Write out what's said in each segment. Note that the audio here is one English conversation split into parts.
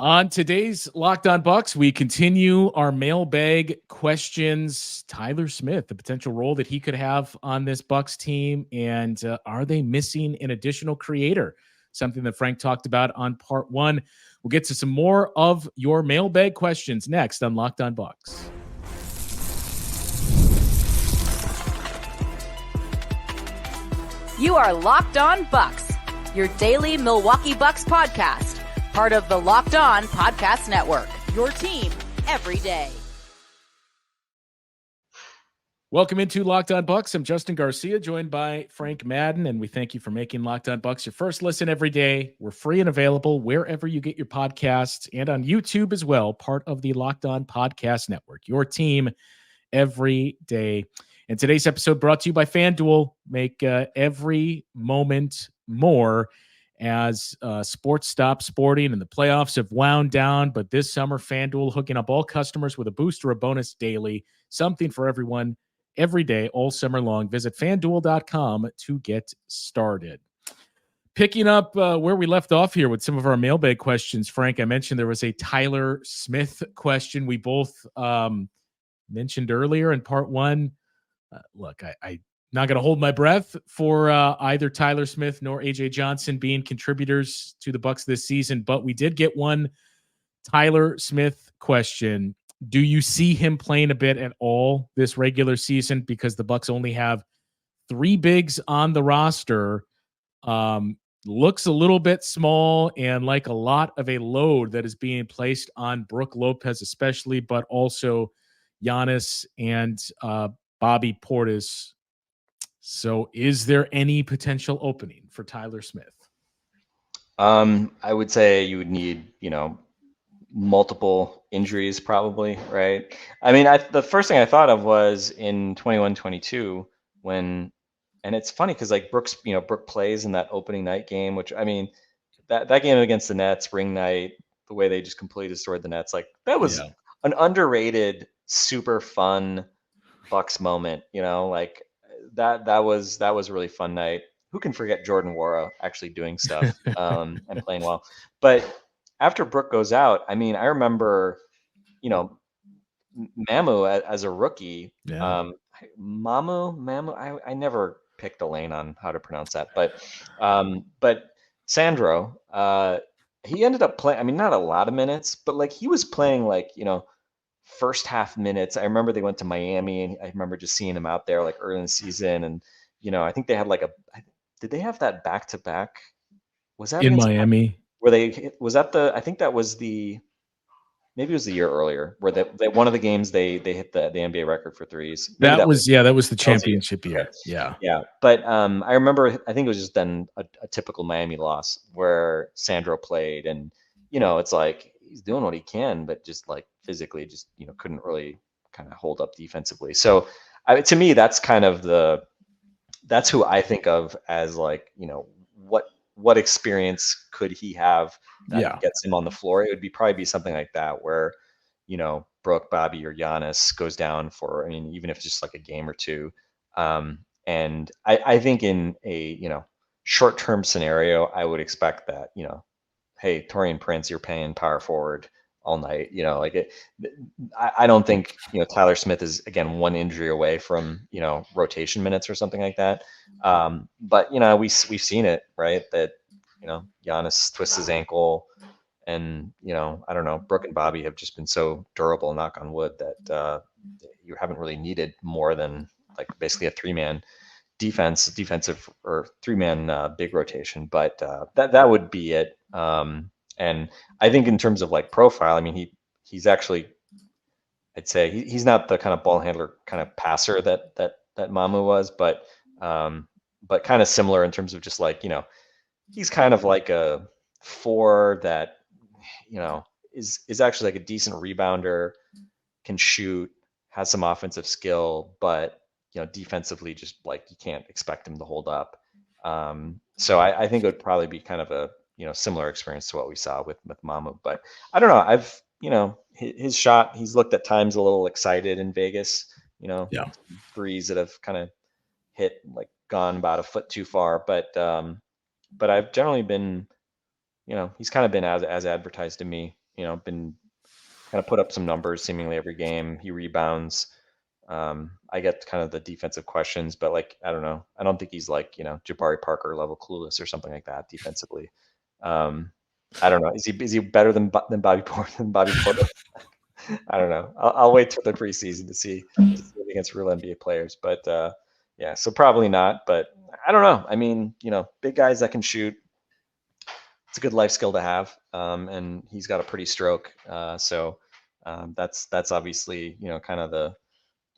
On today's Locked On Bucks, we continue our mailbag questions. Tyler Smith, the potential role that he could have on this Bucks team, and are they missing an additional creator? Something that Frank talked about on part one. We'll get to some more of your mailbag questions next on Locked On Bucks. You are Locked On Bucks, your daily Milwaukee Bucks podcast. Part of the Locked On Podcast Network, your team every day. Welcome into Locked On Bucks. I'm Justin Garcia, joined by Frank Madden, and we thank you for making Locked On Bucks your first listen every day. We're free and available wherever you get your podcasts and on YouTube as well, part of the Locked On Podcast Network, your team every day. And today's episode brought to you by FanDuel. Make every moment more. As sports stop sporting and the playoffs have wound down. But this summer, FanDuel hooking up all customers with a boost or a bonus daily. Something for everyone every day, all summer long. Visit FanDuel.com to get started. Picking up where we left off here with some of our mailbag questions, Frank, I mentioned there was a Tyler Smith question we both mentioned earlier in part one. Look, I not going to hold my breath for either Tyler Smith nor AJ Johnson being contributors to the Bucks this season, but we did get one Tyler Smith question. Do you see him playing a bit at all this regular season? Because the Bucks only have 3 bigs on the roster. Looks a little bit small and like a lot of a load that is being placed on Brook Lopez, especially, but also Giannis and Bobby Portis. So is there any potential opening for Tyler Smith? I would say you would need, multiple injuries probably, right? I mean, the first thing I thought of was in 21-22 and it's funny because like Brook plays in that opening night game, which I mean, that game against the Nets, spring night, the way they just completely destroyed the Nets, like that was an underrated, super fun Bucks moment, like that was a really fun night. Who can forget Jordan Nwora actually doing stuff and playing well? But after Brook goes out, I mean, I remember, Mamu as a rookie. Yeah. Mamu. I never picked a lane on how to pronounce that, but Sandro, he ended up playing. I mean, not a lot of minutes, but like he was playing like first half minutes. I remember they went to Miami, and I remember just seeing him out there like early in the season. And I think they had did they have that back to back? Was that in Miami? I think that was maybe it was the year earlier where they one of the games they hit the NBA record for threes. Maybe that was the championship year. Okay. Yeah. But I remember, I think it was just then a typical Miami loss where Sandro played, and it's like he's doing what he can, but just like physically just couldn't really kind of hold up defensively. So to me, that's kind of that's who I think of as like what experience could he have that gets him on the floor. It would probably be something like that where Brook, Bobby, or Giannis goes down for, I mean, even if it's just like a game or two. And I think in a short-term scenario, I would expect that hey, Taurean Prince, you're paying power forward all night. I don't think Tyler Smith is, again, one injury away from rotation minutes or something like that. But we've seen it, right? That Giannis twists his ankle, and I don't know, Brook and Bobby have just been so durable, knock on wood, that you haven't really needed more than like basically a 3-man defensive or 3-man big rotation. But that would be it. And I think in terms of like profile, I mean, he's actually, I'd say he's not the kind of ball handler kind of passer that Mamu was, but kind of similar in terms of just like, he's kind of like a 4 that, is actually like a decent rebounder, can shoot, has some offensive skill, but, defensively just like you can't expect him to hold up. So I think it would probably be kind of a, similar experience to what we saw with Mamu. But I don't know. His shot, he's looked at times a little excited in Vegas, threes that have kind of gone about a foot too far. But I've generally been, he's kind of been as advertised to me. been kind of put up some numbers seemingly every game. He rebounds. I get kind of the defensive questions, but like, I don't know. I don't think he's like, Jabari Parker level clueless or something like that defensively. I don't know. Is he better than Bobby Porter? I don't know. I'll wait till the preseason to see it against real NBA players. But yeah, so probably not. But I don't know. I mean, big guys that can shoot. It's a good life skill to have, and he's got a pretty stroke. So that's obviously kind of the.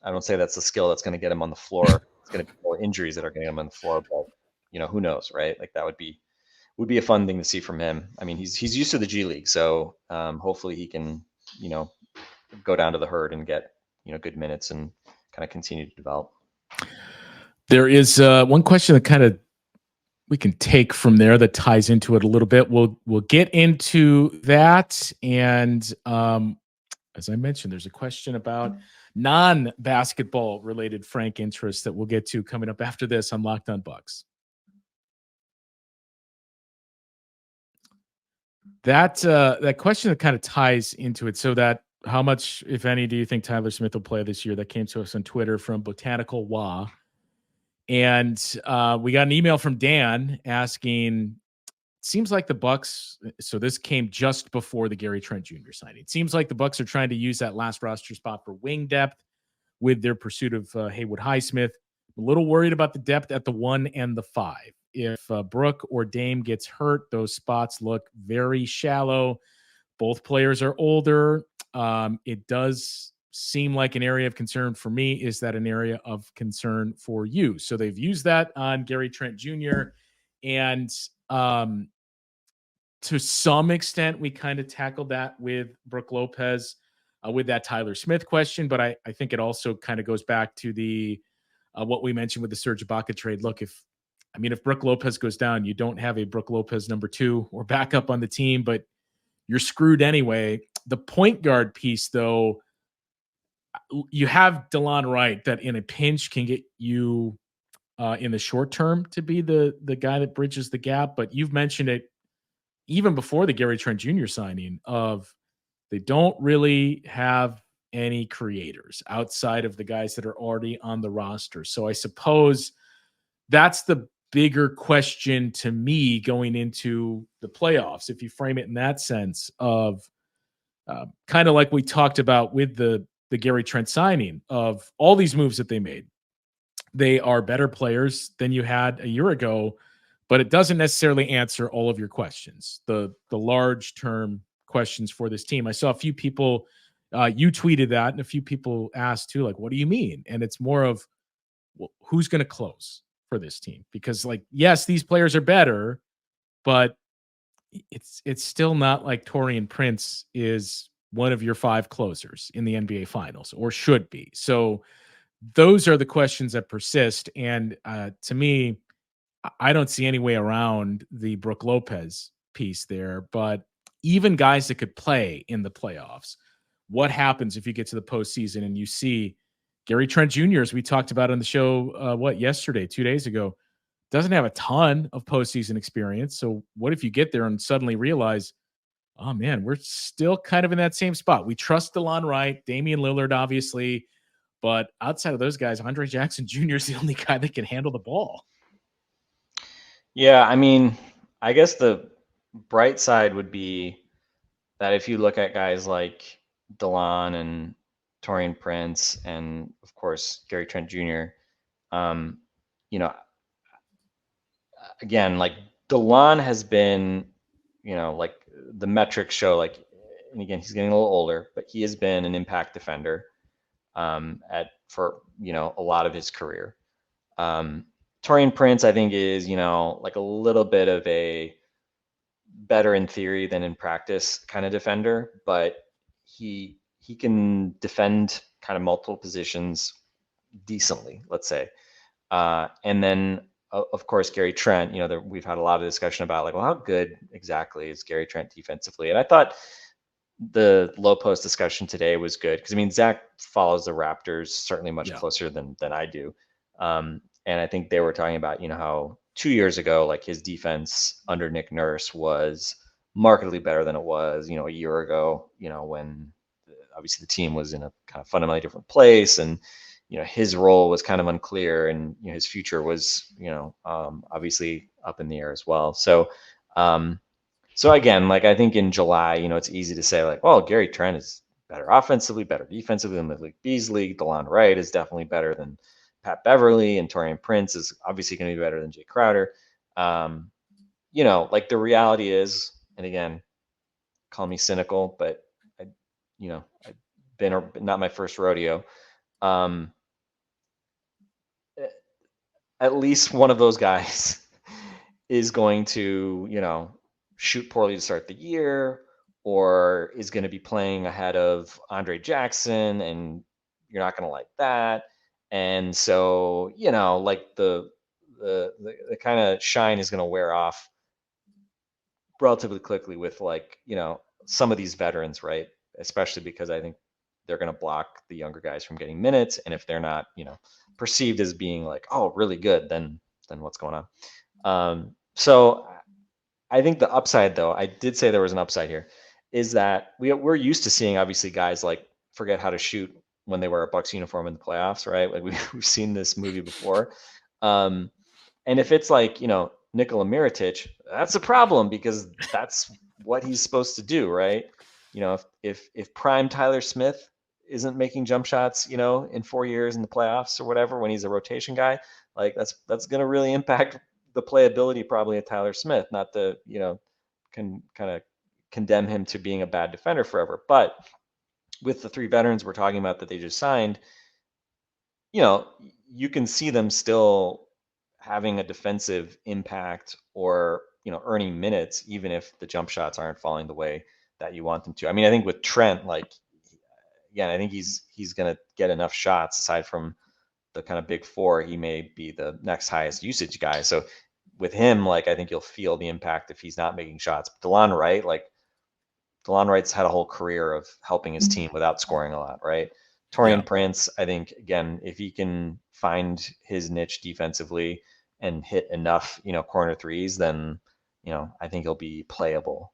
I don't say that's the skill that's going to get him on the floor. It's going to be more injuries that are getting him on the floor, but who knows, right? Like that would be a fun thing to see from him. I mean, he's used to the G League, so hopefully he can go down to the herd and get good minutes and kind of continue to develop. There is one question that kind of we can take from there that ties into it a little bit. We'll get into that, and as I mentioned, there's a question about non-basketball related Frank interests that we'll get to coming up after this on Locked On Bucks. That question that kind of ties into it. So that how much, if any, do you think Tyler Smith will play this year? That came to us on Twitter from Botanical Wah. And we got an email from Dan asking, seems like the Bucks, so this came just before the Gary Trent Jr. signing. It seems like the Bucks are trying to use that last roster spot for wing depth with their pursuit of Haywood Highsmith. I'm a little worried about the depth at the 1 and the 5. If Brooke or Dame gets hurt, those spots look very shallow. Both players are older. It does seem like an area of concern for me. Is that an area of concern for you? So they've used that on Gary Trent Jr. And to some extent, we kind of tackled that with Brooke Lopez with that Tyler Smith question. But I think it also kind of goes back to the what we mentioned with the Serge Ibaka trade. Look, if Brooke Lopez goes down, you don't have a Brooke Lopez number 2 or backup on the team, but you're screwed anyway. The point guard piece, though, you have DeLon Wright that in a pinch can get you in the short term to be the guy that bridges the gap. But you've mentioned it even before the Gary Trent Jr. signing of they don't really have any creators outside of the guys that are already on the roster. So I suppose that's the bigger question to me going into the playoffs, if you frame it in that sense of kind of like we talked about with the Gary Trent signing of all these moves that they made. They are better players than you had a year ago, but it doesn't necessarily answer all of your questions, the large term questions for this team. I saw a few people, you tweeted that, and a few people asked too, like, what do you mean? And it's more of, well, who's going to close for this team? Because, like, yes, these players are better, but it's still not like Taurean Prince is one of your 5 closers in the NBA Finals, or should be. So those are the questions that persist. And to me, I don't see any way around the Brooke Lopez piece there. But even guys that could play in the playoffs, what happens if you get to the postseason and you see Gary Trent Jr., as we talked about on the show, yesterday, 2 days ago, doesn't have a ton of postseason experience. So what if you get there and suddenly realize, oh man, we're still kind of in that same spot. We trust DeLon Wright, Damian Lillard, obviously, but outside of those guys, Andre Jackson Jr. is the only guy that can handle the ball. Yeah, I mean, I guess the bright side would be that if you look at guys like DeLon and Taurean Prince and, of course, Gary Trent Jr., again, like DeLon has been, like the metrics show, like, and again, he's getting a little older, but he has been an impact defender for a lot of his career. Taurean Prince, I think, is like a little bit of a better in theory than in practice kind of defender, but he can defend kind of multiple positions decently, let's say. And then of course, Gary Trent, we've had a lot of discussion about like, well, how good exactly is Gary Trent defensively? And I thought the low post discussion today was good because Zach follows the Raptors certainly much closer than I do. And I think they were talking about, how 2 years ago, like his defense under Nick Nurse was markedly better than it was, a year ago, when obviously the team was in a kind of fundamentally different place, and his role was kind of unclear, and his future was obviously up in the air as well. So so again, like, I think in July, it's easy to say like, well, Gary Trent is better offensively, better defensively than Malik Beasley. DeLon Wright is definitely better than Pat Beverly, and Taurean Prince is obviously going to be better than Jay Crowder. Like, the reality is, and again, call me cynical, but I've been not my first rodeo. Um, at least one of those guys is going to, shoot poorly to start the year, or is going to be playing ahead of Andre Jackson, and you're not going to like that. And so, like, the kind of shine is going to wear off relatively quickly with, like, some of these veterans, right? Especially because I think they're going to block the younger guys from getting minutes, and if they're not, perceived as being like, oh, really good, then what's going on? So I think the upside, though, I did say there was an upside here, is that we're used to seeing, obviously, guys like forget how to shoot when they wear a Bucks uniform in the playoffs, right? Like, we've seen this movie before. And if it's like, Nikola Mirotic, that's a problem, because that's what he's supposed to do, right? If prime Tyler Smith isn't making jump shots, in 4 years in the playoffs or whatever, when he's a rotation guy, like, that's going to really impact the playability probably of Tyler Smith. Not to, can kind of condemn him to being a bad defender forever, but with the three veterans we're talking about that they just signed, you can see them still having a defensive impact, or earning minutes, even if the jump shots aren't falling the way that you want them to. I mean, I think with Trent, like, again, I think he's going to get enough shots. Aside from the kind of big four, he may be the next highest usage guy. So with him, like, I think you'll feel the impact if he's not making shots. But DeLon Wright's had a whole career of helping his team without scoring a lot, right? Taurean Prince, I think, again, if he can find his niche defensively and hit enough, corner threes, then, I think he'll be playable.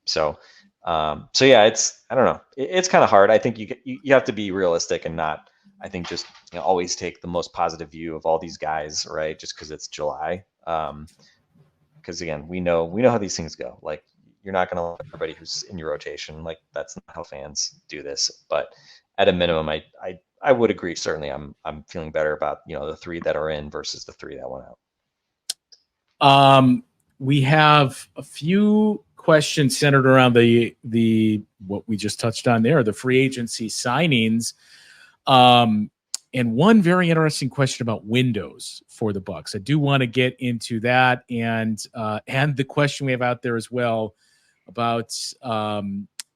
So yeah, I don't know. It's kind of hard. I think you have to be realistic and not, I think, just always take the most positive view of all these guys, right? Just because it's July. Because again, we know how these things go. Like, you're not going to like everybody who's in your rotation. Like, that's not how fans do this. But at a minimum, I would agree. Certainly, I'm feeling better about the three that are in versus the three that went out. We have a few questions centered around the what we just touched on there, the free agency signings. And one very interesting question about windows for the Bucks. I do want to get into that, and the question we have out there as well about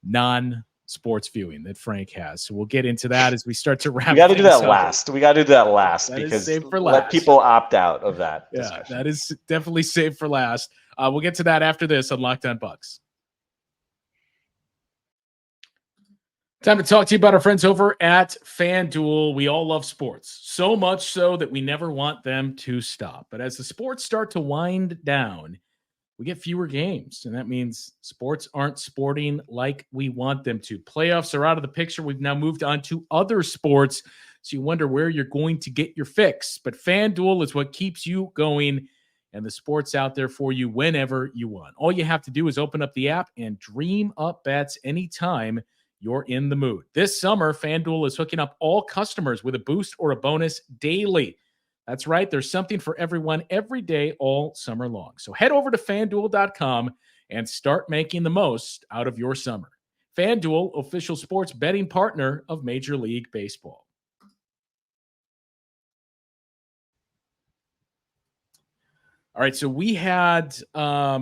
non-sports viewing that Frank has. So we'll get into that as we start to wrap. We got to do that last. We got to do that last, because let people opt out of that discussion. Yeah, that is definitely saved for last. We'll get to that after this on Locked On Bucks. Time to talk to you about our friends over at FanDuel. We all love sports, so much so that we never want them to stop. But as the sports start to wind down, we get fewer games, and that means sports aren't sporting like we want them to. Playoffs are out of the picture. We've now moved on to other sports, so you wonder where you're going to get your fix. But FanDuel is what keeps you going, and the sports out there for you whenever you want. All you have to do is open up the app and dream up bets anytime you're in the mood. This summer, FanDuel is hooking up all customers with a boost or a bonus daily. That's right. There's something for everyone every day all summer long. So head over to FanDuel.com and start making the most out of your summer. FanDuel, official sports betting partner of Major League Baseball. All right, so we had a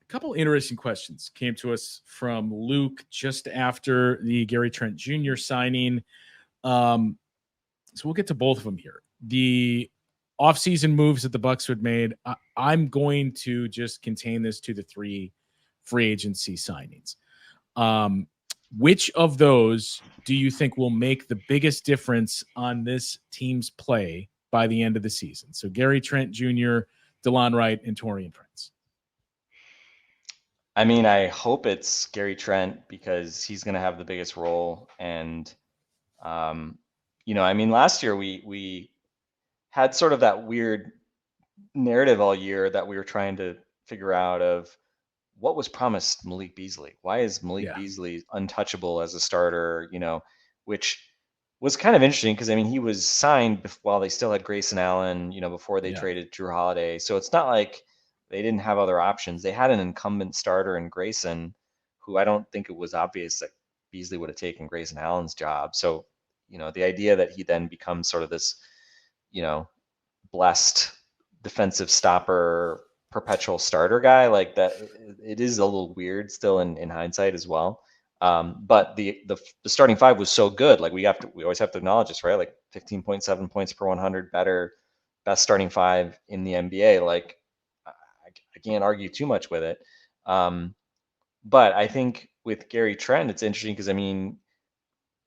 couple interesting questions came to us from Luke just after the Gary Trent Jr. signing. So we'll get to both of them here. The offseason moves that the Bucks had made, I'm going to just contain this to the three free agency signings. Which of those do you think will make the biggest difference on this team's play by the end of the season? So Gary Trent Jr., DeLon Wright, and Taurean Prince. I mean, I hope it's Gary Trent because he's going to have the biggest role. And, um, I mean, last year we had sort of that weird narrative all year that we were trying to figure out of what was promised Malik Beasley. Why is Malik Yeah. Beasley untouchable as a starter? Which was kind of interesting because I mean he was signed while they still had Grayson Allen, before they Yeah. traded Drew Holiday. So it's not like they didn't have other options. They had an incumbent starter in Grayson, who I don't think it was obvious that Beasley would have taken Grayson Allen's job. So the idea that he then becomes sort of this, you know, blessed defensive stopper perpetual starter guy like that, it is a little weird still in hindsight as well. But the starting five was so good. Like we always have to acknowledge this, right? Like 15.7 points per 100, best starting five in the NBA. Like I can't argue too much with it. But I think with Gary Trent, it's interesting because I mean,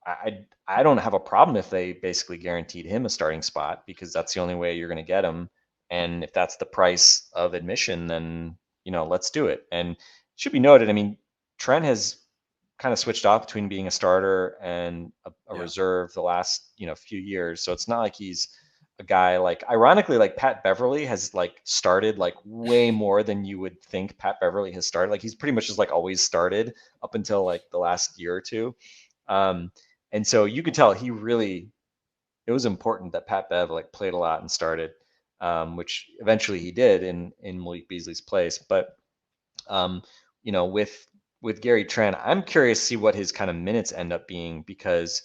I don't have a problem if they basically guaranteed him a starting spot because that's the only way you're going to get him. And if that's the price of admission, then let's do it. And it should be noted, I mean, Trent has kind of switched off between being a starter and a Yeah. reserve the last few years. So it's not like he's a guy like, ironically, like Pat Beverly has like started like way more than you would think Pat Beverly has started. Like he's pretty much just like always started up until like the last year or two. And so you could tell it was important that Pat Bev like played a lot and started, which eventually he did in Malik Beasley's place. But um, with Gary Trent, I'm curious to see what his kind of minutes end up being because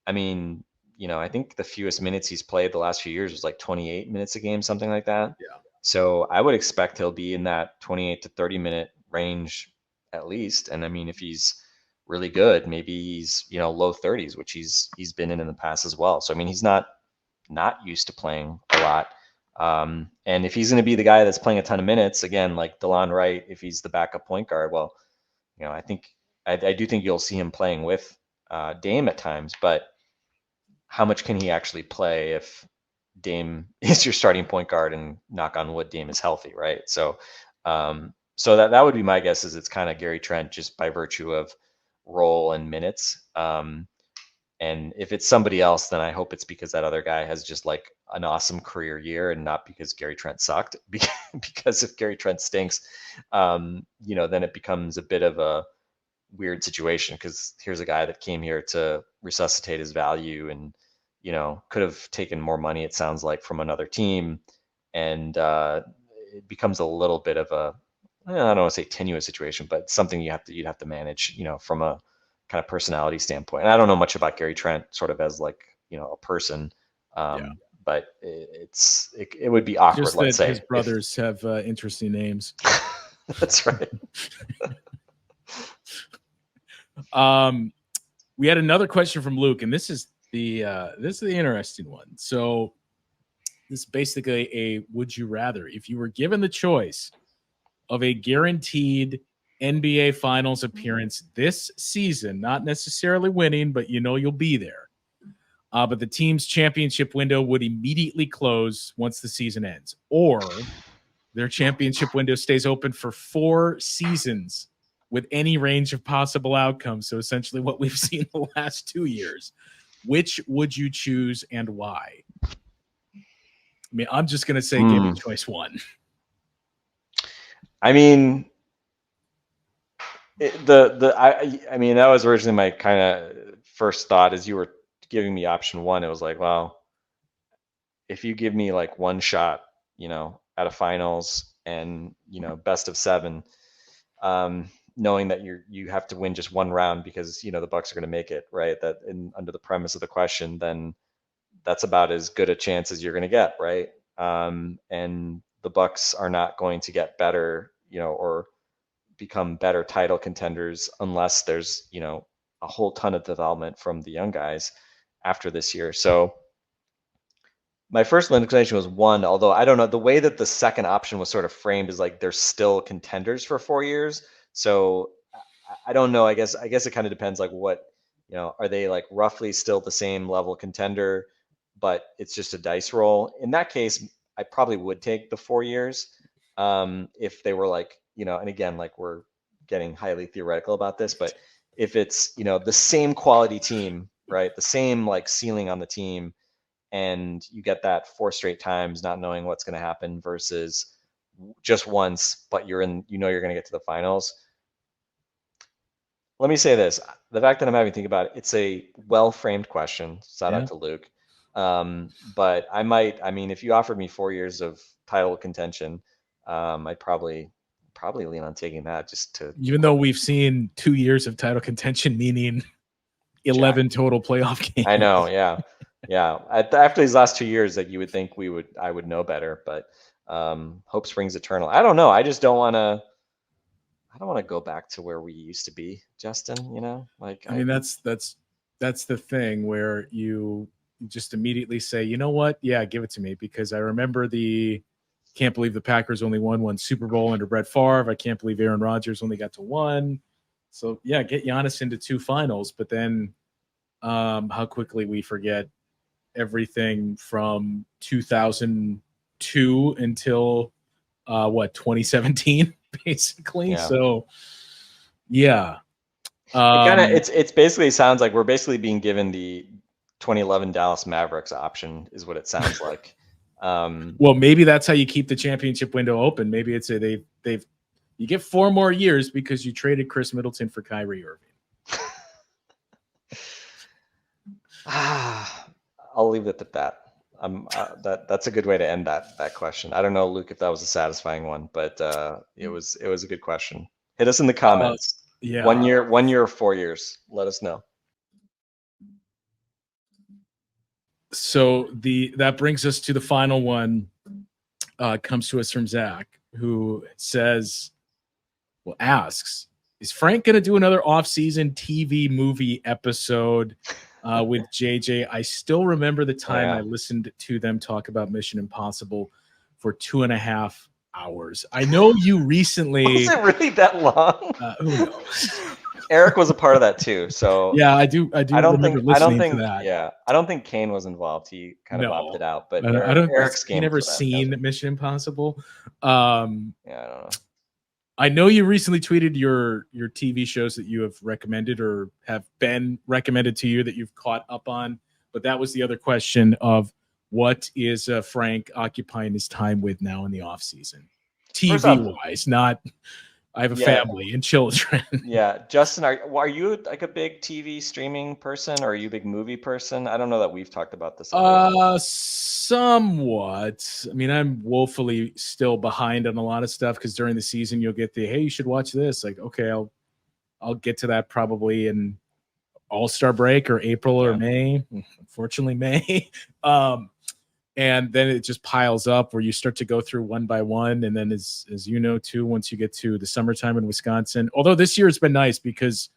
I mean, I think the fewest minutes he's played the last few years was like 28 minutes a game, something like that. Yeah. So I would expect he'll be in that 28 to 30 minute range at least. And I mean, if he's really good, maybe he's low 30s, which he's been in the past as well. So I mean, he's not used to playing a lot. And if he's going to be the guy that's playing a ton of minutes, again, like DeLon Wright, if he's the backup point guard, well, I do think you'll see him playing with Dame at times, but how much can he actually play if Dame is your starting point guard and knock on wood, Dame is healthy, right? So that would be my guess is it's kind of Gary Trent just by virtue of role and minutes. And if it's somebody else, then I hope it's because that other guy has just like an awesome career year and not because Gary Trent sucked. Because if Gary Trent stinks, then it becomes a bit of a weird situation because here's a guy that came here to resuscitate his value and could have taken more money, it sounds like, from another team, and it becomes a little bit of a, I don't want to say tenuous situation, but something you'd have to manage from a kind of personality standpoint. And I don't know much about Gary Trent sort of as like a person, but it would be awkward. Just let's that say his brothers have interesting names. That's right. We had another question from Luke, and this is the interesting one. So this is basically a would you rather. If you were given the choice of a guaranteed NBA Finals appearance this season, not necessarily winning, but you'll be there. But the team's championship window would immediately close once the season ends, or their championship window stays open for 4 seasons with any range of possible outcomes. So essentially what we've seen the last 2 years. Which would you choose and why? I mean, I'm just going to say give me choice one. I mean, I mean, that was originally my kind of first thought as you were giving me option one. It was like, well, if you give me like one shot, at a finals and, best of 7, knowing that you have to win just one round because, the Bucks are going to make it, right? That under the premise of the question, then that's about as good a chance as you're going to get, right? And the Bucks are not going to get better, or become better title contenders unless there's, a whole ton of development from the young guys after this year. So my first inclination was 1, although I don't know, the way that the second option was sort of framed is like they're still contenders for 4 years. So I don't know. I guess it kind of depends like what, are they like roughly still the same level contender, but it's just a dice roll. In that case, I probably would take the 4 years. If they were like, and again, like we're getting highly theoretical about this, but if it's, you know, the same quality team, right, the same like ceiling on the team, and you get that 4 straight times not knowing what's going to happen versus just once, but you're in, you know, you're going to get to the finals. Let me say this: the fact that I'm having to think about it, it's a well-framed question. Shout out to Luke. But I mean, if you offered me 4 years of title contention, I'd probably lean on taking that just to. Even though we've seen 2 years of title contention, meaning 11 total playoff games. I know, yeah. After these last 2 years, like you would think I would know better, but hope springs eternal. I don't know. I just don't want to. I don't want to go back to where we used to be, Justin. You know, like I mean, that's the thing where you just immediately say, you know what? Yeah, give it to me, because I remember can't believe the Packers only won 1 Super Bowl under Brett Favre. I can't believe Aaron Rodgers only got to 1. So yeah, get Giannis into 2 finals, but then how quickly we forget everything from 2002 until 2017, basically. Yeah. So yeah. It's basically sounds like we're basically being given the 2011 Dallas Mavericks option, is what it sounds like. Well, maybe that's how you keep the championship window open. Maybe it's you get 4 more years because you traded Chris Middleton for Kyrie Irving. I'll leave it at that. That's a good way to end that question. I don't know, Luke, if that was a satisfying one, but it was a good question. Hit us in the comments. Yeah. 1 year, 1 year, or 4 years. Let us know. So that brings us to the final one. Comes to us from Zach, who asks, is Frank going to do another off-season TV movie episode with JJ? I still remember the time I listened to them talk about Mission Impossible for 2.5 hours. I know you recently. Was it really that long? Who knows? Eric was a part of that too. So yeah, I do. I don't think to that. Yeah, I don't think Kane was involved. He kind of opted out. But I don't. Eric's game. Never seen Mission Impossible. Yeah, I don't know. I know you recently tweeted your TV shows that you have recommended or have been recommended to you that you've caught up on. But that was the other question of what is Frank occupying his time with now in the off season, TV wise, not. I have a family and children. Yeah. Justin, are you like a big TV streaming person, or are you a big movie person? I don't know that we've talked about this. Somewhat. I mean, I'm woefully still behind on a lot of stuff because during the season you'll get hey, you should watch this. Like, okay, I'll get to that probably in All-Star break or April or May. Unfortunately, May. And then it just piles up where you start to go through one by one. And then as you know, too, once you get to the summertime in Wisconsin, although this year it's been nice because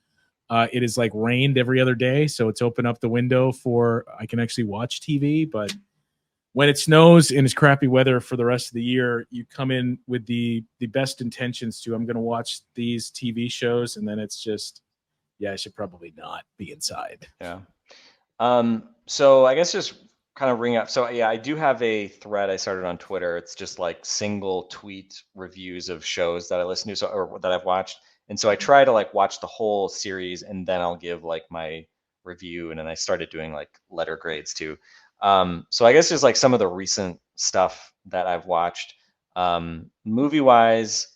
it is like rained every other day. So it's opened up the window for I can actually watch TV. But when it snows and it's crappy weather for the rest of the year, you come in with the best intentions to I'm going to watch these TV shows. And then it's just, I should probably not be inside. Yeah. So I guess just kind of ring up. So I do have a thread I started on Twitter. It's just like single tweet reviews of shows that I listen to, or that I've watched. And so I try to like watch the whole series and then I'll give like my review. And then I started doing like letter grades too. So I guess just like some of the recent stuff that I've watched, movie wise,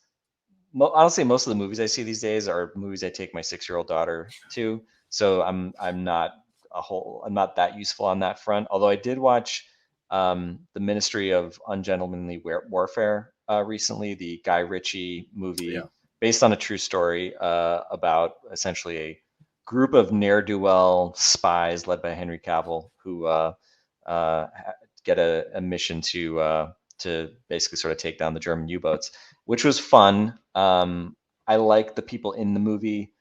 honestly, most of the movies I see these days are movies I take my 6-year-old daughter to. So I'm not that useful on that front. Although I did watch the Ministry of Ungentlemanly Warfare recently, the Guy Ritchie movie based on a true story about essentially a group of ne'er-do-well spies led by Henry Cavill who get a mission to basically sort of take down the German U-boats, which was fun. I like the people in the movie.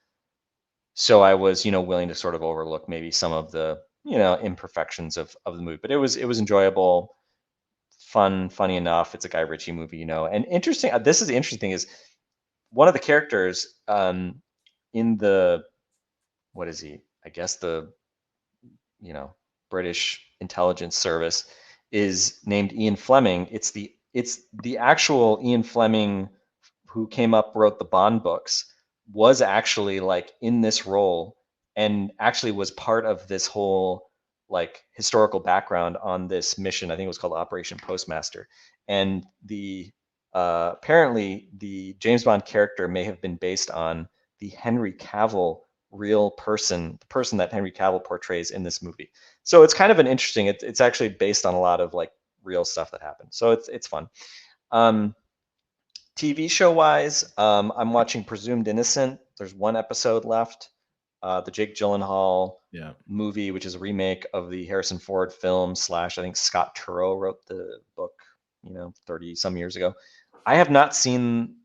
So I was, willing to sort of overlook maybe some of the, imperfections of the movie, but it was enjoyable, funny enough. It's a Guy Ritchie movie, and interesting. This is the interesting thing is one of the characters in the, what is he? I guess the, British intelligence service is named Ian Fleming. It's the actual Ian Fleming who wrote the Bond books, was actually like in this role and actually was part of this whole like historical background on this mission. I think it was called Operation Postmaster. And the apparently the James Bond character may have been based on the Henry Cavill real person, the person that Henry Cavill portrays in this movie. So it's kind of an interesting. It's actually based on a lot of like real stuff that happened. So it's fun. TV show wise, I'm watching Presumed Innocent. There's one episode left. The Jake Gyllenhaal movie, which is a remake of the Harrison Ford film / I think Scott Turow wrote the book, 30 some years ago. I have not seen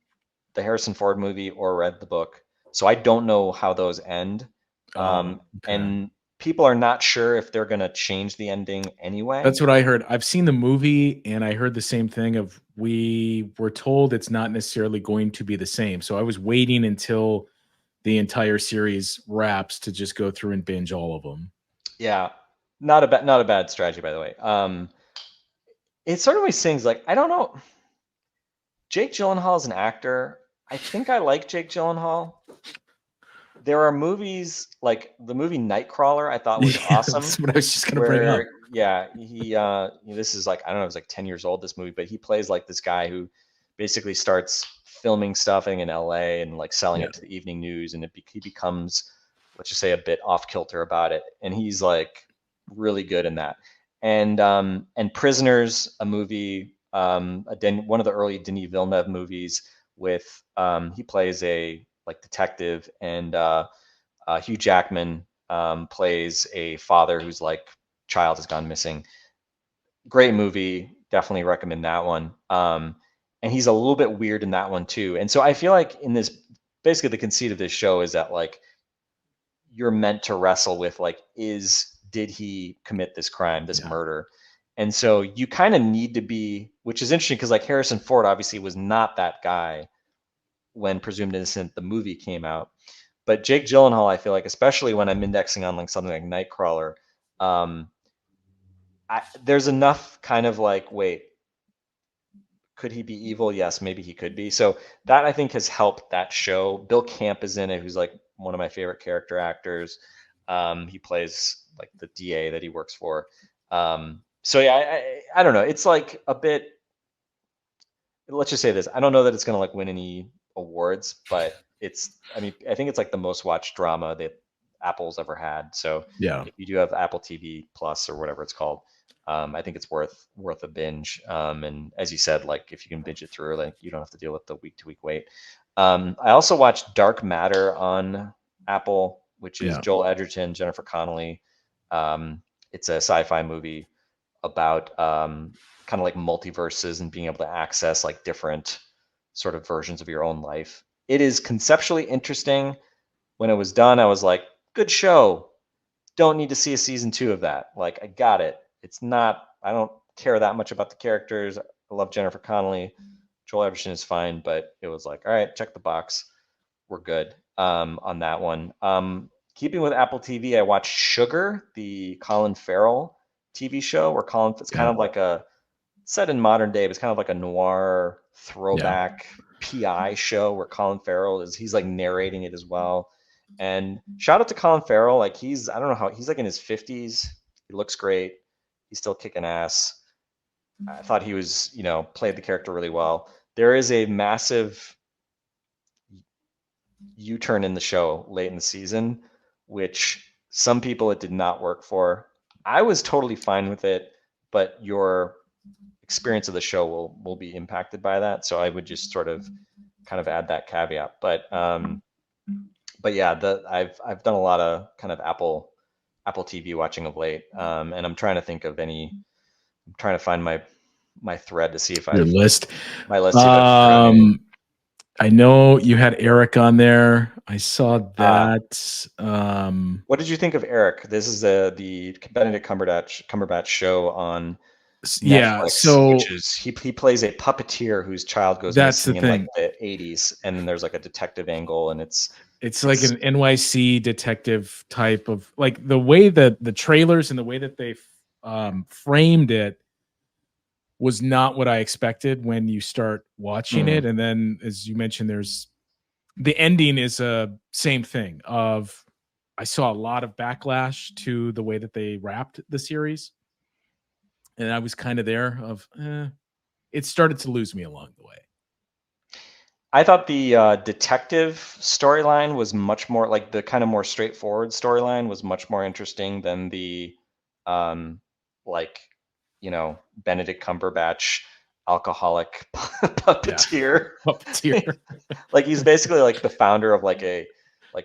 the Harrison Ford movie or read the book, so I don't know how those end. And people are not sure if they're going to change the ending anyway. That's what I heard. I've seen the movie and I heard the same thing of we were told it's not necessarily going to be the same. So I was waiting until the entire series wraps to just go through and binge all of them. Yeah. Not a bad strategy, by the way. It's sort of these things like, I don't know. Jake Gyllenhaal is an actor. I think I like Jake Gyllenhaal. There are movies like the movie Nightcrawler I thought was awesome. That's what I was just going to bring up. Yeah, he this is like, I don't know, it's like 10 years old, this movie, but he plays like this guy who basically starts filming stuff in LA and like selling it to the evening news, and he becomes, let's just say, a bit off kilter about it, and he's like really good in that. And Prisoners, a movie, one of the early Denis Villeneuve movies with he plays a like detective, and Hugh Jackman plays a father whose like child has gone missing. Great movie, definitely recommend that one. And he's a little bit weird in that one too. And so I feel like in this, basically the conceit of this show is that like you're meant to wrestle with like, did he commit this crime, this murder? And so you kind of need to be, which is interesting because like Harrison Ford obviously was not that guy when Presumed Innocent, the movie, came out. But Jake Gyllenhaal, I feel like, especially when I'm indexing on like something like Nightcrawler, there's enough kind of like, wait, could he be evil? Yes, maybe he could be. So that I think has helped that show. Bill Camp is in it, who's like one of my favorite character actors. He plays like the DA that he works for. So yeah, I don't know. It's like a bit, let's just say this. I don't know that it's going to like win any awards, but I think it's like the most watched drama that Apple's ever had. So yeah, if you do have Apple TV Plus or whatever it's called, I think it's worth a binge. And as you said, like if you can binge it through, like you don't have to deal with the week to week wait. I also watched Dark Matter on Apple, which is Joel Edgerton, Jennifer Connelly. It's a sci-fi movie about kind of like multiverses and being able to access like different sort of versions of your own life. It is conceptually interesting. When it was done, I was like, good show. Don't need to see a season 2 of that. Like, I got it. It's not, I don't care that much about the characters. I love Jennifer Connelly. Joel Edgerton is fine, but it was like, all right, check the box. We're good on that one. Keeping with Apple TV, I watched Sugar, the Colin Farrell TV show, where it's kind of like a, set in modern day, but it's kind of like a noir throwback PI show where Colin Farrell he's like narrating it as well. And shout out to Colin Farrell. Like I don't know how, he's like in his 50s. He looks great. He's still kicking ass. I thought he was, played the character really well. There is a massive U-turn in the show late in the season, which some people it did not work for. I was totally fine with it, but your experience of the show will be impacted by that. So I would just sort of kind of add that caveat. But yeah, I've done a lot of kind of Apple TV watching of late, and I'm trying to think of I'm trying to find my thread to see if your list. My list. I know you had Eric on there. I saw that. What did you think of Eric? This is the Benedict Cumberbatch show on Netflix, so which is he plays a puppeteer whose child goes missing in like the 80s, and then there's like a detective angle, and it's like an NYC detective type of, like, the way that the trailers and the way that they framed it was not what I expected when you start watching it. And then, as you mentioned, there's the ending is a same thing of, I saw a lot of backlash to the way that they wrapped the series. And I was kind of there of, it started to lose me along the way. I thought the detective storyline was much more like the kind of more straightforward storyline was much more interesting than the like, Benedict Cumberbatch alcoholic puppeteer. Puppeteer. Like he's basically like the founder of like a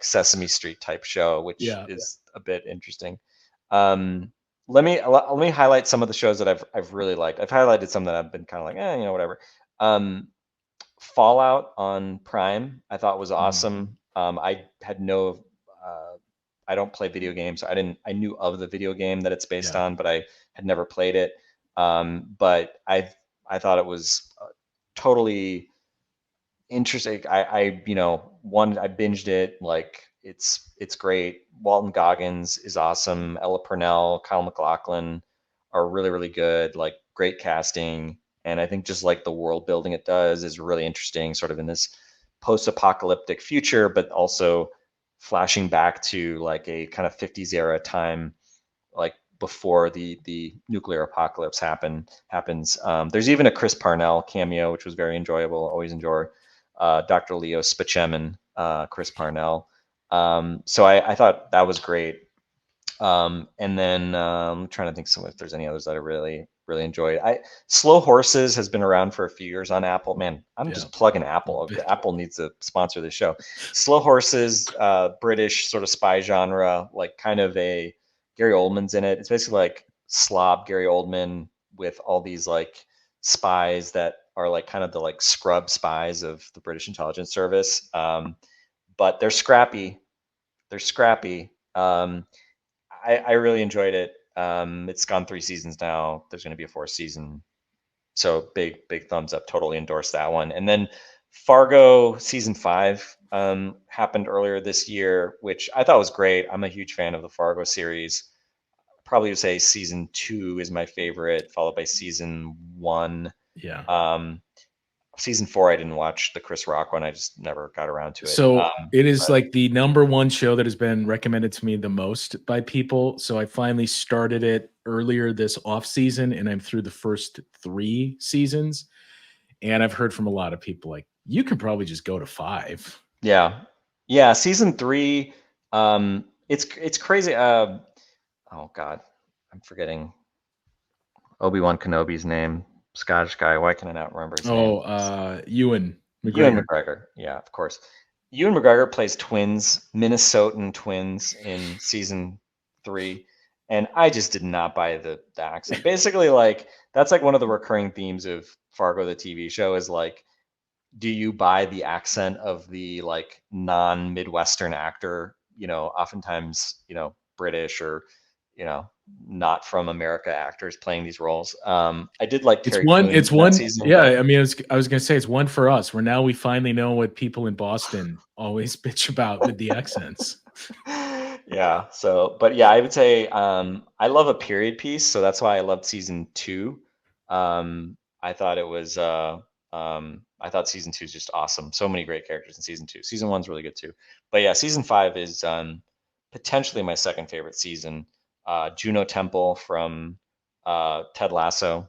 Sesame Street type show, which is a bit interesting. Let me highlight some of the shows that I've really liked. I've highlighted some that I've been kind of like, whatever. Fallout on Prime, I thought was awesome. I had I don't play video games. I knew of the video game that it's based on, but I had never played it. But I thought it was totally interesting. I binged it. Like it's great. Walton Goggins is awesome. Ella Purnell, Kyle MacLachlan are really, really good. Like great casting. And I think just like the world building it does is really interesting, sort of in this post-apocalyptic future, but also flashing back to like a kind of 50s era time, like before the nuclear apocalypse happens. There's even a Chris Parnell cameo, which was very enjoyable. Always enjoy Dr. Leo Spaceman, Chris Parnell. So I thought that was great. And then I'm trying to think if there's any others that I really enjoyed. Slow Horses has been around for a few years on Apple. Man, I'm just plugging Apple. Apple needs to sponsor the show. Slow Horses, British sort of spy genre, like kind of a Gary Oldman's in it. It's basically like slob Gary Oldman with all these like spies that are like kind of the like scrub spies of the British intelligence service. But they're scrappy. I really enjoyed it. It's gone 3 seasons now. There's going to be a 4th season. So big thumbs up. Totally endorse that one. And then Fargo season 5 happened earlier this year, which I thought was great. I'm a huge fan of the Fargo series. Probably would say season 2 is my favorite, followed by season 1. Yeah. Season 4, I didn't watch the Chris Rock one. I just never got around to it. So it is like the #1 show that has been recommended to me the most by people. So I finally started it earlier this off season, and I'm through the first 3 seasons. And I've heard from a lot of people like, you can probably just go to 5. Yeah. Season 3, it's crazy. Oh God, I'm forgetting Obi-Wan Kenobi's name. Scottish guy. Why can I not remember his name? Ewan McGregor. Ewan McGregor. Yeah, of course. Ewan McGregor plays Minnesotan twins in season 3. And I just did not buy the accent. Basically, like, that's like one of the recurring themes of Fargo, the TV show, is like, do you buy the accent of the like non-Midwestern actor, oftentimes, British or, not from America actors playing these roles. I did like Terry Crews it's one season, yeah, I mean, I was gonna say it's one for us, where now we finally know what people in Boston always bitch about with the accents. Yeah. So, but yeah, I would say I love a period piece, so that's why I loved season 2. I thought it was I thought season 2 is just awesome. So many great characters in season 2. Season 1's really good too. But yeah, season 5 is potentially my second favorite season. Juno Temple from Ted Lasso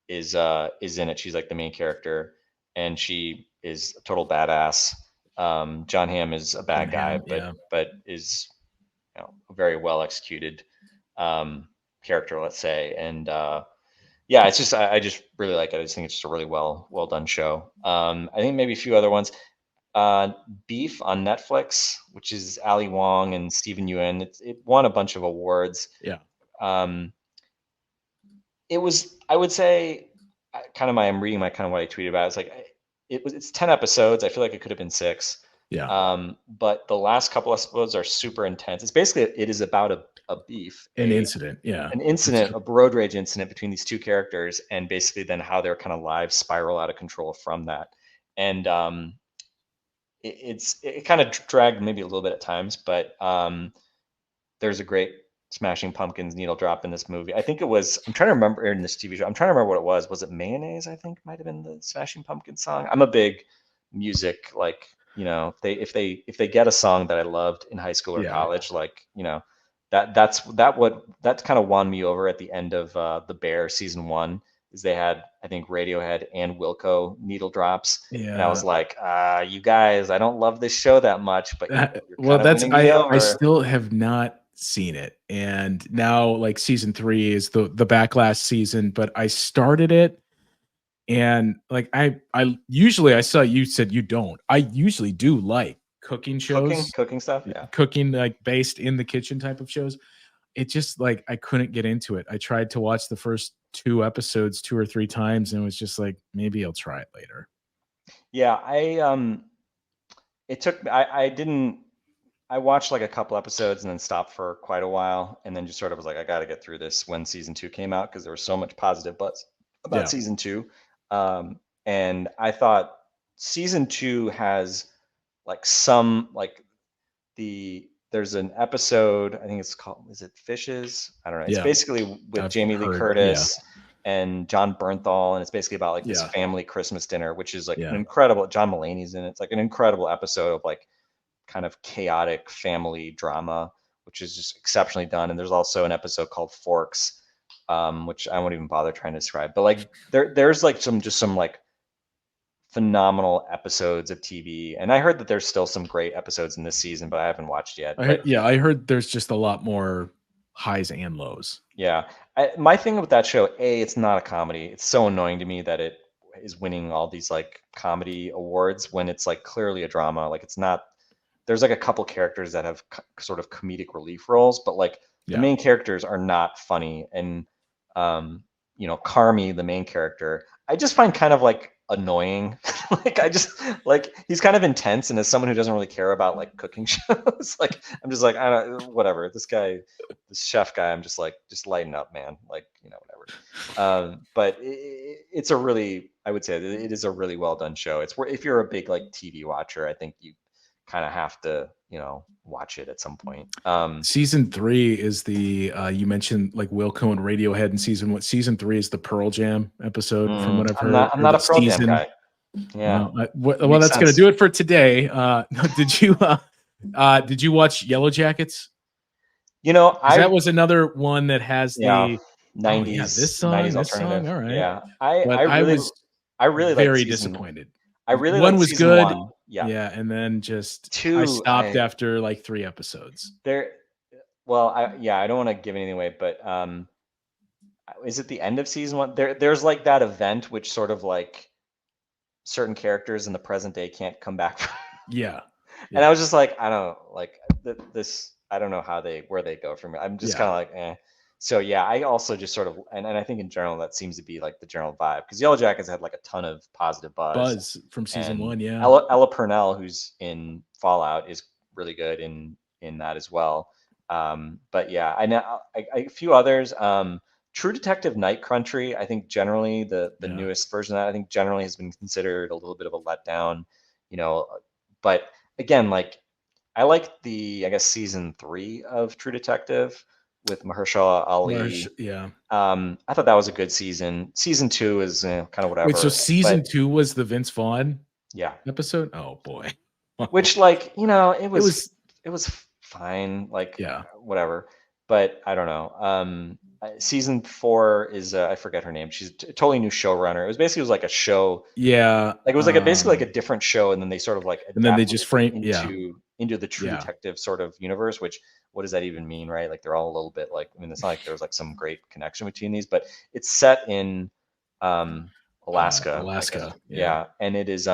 is in it. She's like the main character, and she is a total badass. John Hamm is a bad guy, but is a very well executed character, let's say. And yeah, it's just I just really like it. I just think it's just a really well done show. I think maybe a few other ones. Beef on Netflix, which is Ali Wong and Stephen Yuen. It won a bunch of awards. Yeah. It was, I would say, I'm reading what I tweeted about. It's like it's 10 episodes. I feel like it could have been 6. Yeah. But the last couple episodes are super intense. It's basically, it is about a beef, an incident, a road rage incident between these 2 characters, and basically then how their kind of lives spiral out of control from that. And it kind of dragged maybe a little bit at times, but there's a great Smashing Pumpkins needle drop in this movie. I think it was, I'm trying to remember in this TV show, I'm trying to remember what it was. Was it Mayonnaise? I think might have been the Smashing Pumpkins song. I'm a big music, like, you know, if they get a song that I loved in high school or college, like, you know, that's kind of won me over at the end of The Bear season 1, is they had, I think, Radiohead and Wilco needle drops. And I was like, you guys, I don't love this show that much, but you're well, kind of winning me over. I still have not seen it. And now like season 3 is the backlash season, but I started it. And like I usually, I saw you said you don't. I usually do like cooking shows, cooking stuff, yeah, cooking like based in the kitchen type of shows. It just like I couldn't get into it. I tried to watch the first 2 episodes 2 or 3 times, and it was just like maybe I'll try it later. Yeah, it took I watched like a couple episodes and then stopped for quite a while, and then just sort of was like, I got to get through this when season 2 came out, because there was so much positive buzz about season 2. And I thought season 2 has like some, like, there's an episode, I think it's called, is it Fishes? I don't know. It's basically with Jamie Lee Curtis and John Bernthal, and it's basically about like this family Christmas dinner, which is like an incredible, John Mulaney's in it. It's like an incredible episode of like kind of chaotic family drama, which is just exceptionally done. And there's also an episode called Forks, which I won't even bother trying to describe, but like there's like some like phenomenal episodes of TV. And I heard that there's still some great episodes in this season, but I haven't watched yet. I heard there's just a lot more highs and lows. Yeah. My thing with that show, it's not a comedy. It's so annoying to me that it is winning all these like comedy awards when it's like clearly a drama. Like, it's not, there's like a couple characters that have sort of comedic relief roles, but like the main characters are not funny. And, you know, Carmi, the main character, I just find kind of like annoying. Like, I just like, he's kind of intense, and as someone who doesn't really care about like cooking shows, like, I'm just like, I don't, whatever, this chef guy, I'm just like, just lighten up, man, like, you know, whatever. But it's a really, I would say that it is a really well done show. It's where, if you're a big like TV watcher, I think you kind of have to, you know, watch it at some point. Season 3 is the you mentioned like Wilco and Radiohead in season 1. Season 3 is the Pearl Jam episode, from what I've heard. I'm not a Pearl Jam guy. Yeah. Well, that's going to do it for today. Did you watch Yellow Jackets? You know, that was another one that has the 90s, this song, 90s alternative. All right. Yeah. I really very disappointed. I really one was good. 1. Yeah. And then just 2, I stopped after like 3 episodes. Well, I don't want to give anything away, but is it the end of season 1? There's like that event which sort of like certain characters in the present day can't come back from. Yeah. And I was just like, I don't like this. I don't know where they go from it. I'm just kind of like, eh. So yeah, I also just sort of, and I think in general that seems to be like the general vibe, because Yellow Jackets had like a ton of positive buzz from season 1. Yeah. Ella Purnell, who's in Fallout, is really good in that as well. But yeah, I know a few others. True Detective Night Country, I think generally the newest version of that, I think generally has been considered a little bit of a letdown, you know. But again, like, I like I guess season 3 of True Detective with Mahershala Ali. I thought that was a good season. Season 2 is kind of whatever. Wait, so season 2 was the Vince Vaughn episode? Oh boy. Which, like, you know, it was fine, like, whatever. But I don't know. Season 4 is I forget her name. She's a totally new showrunner. It was like a show. Yeah. Like, it was like basically like a different show, and then they sort of like and then they just frame into the True Detective sort of universe, which, what does that even mean, right? Like, they're all a little bit like, I mean, it's not like there's like some great connection between these, but it's set in Alaska. Yeah. And it is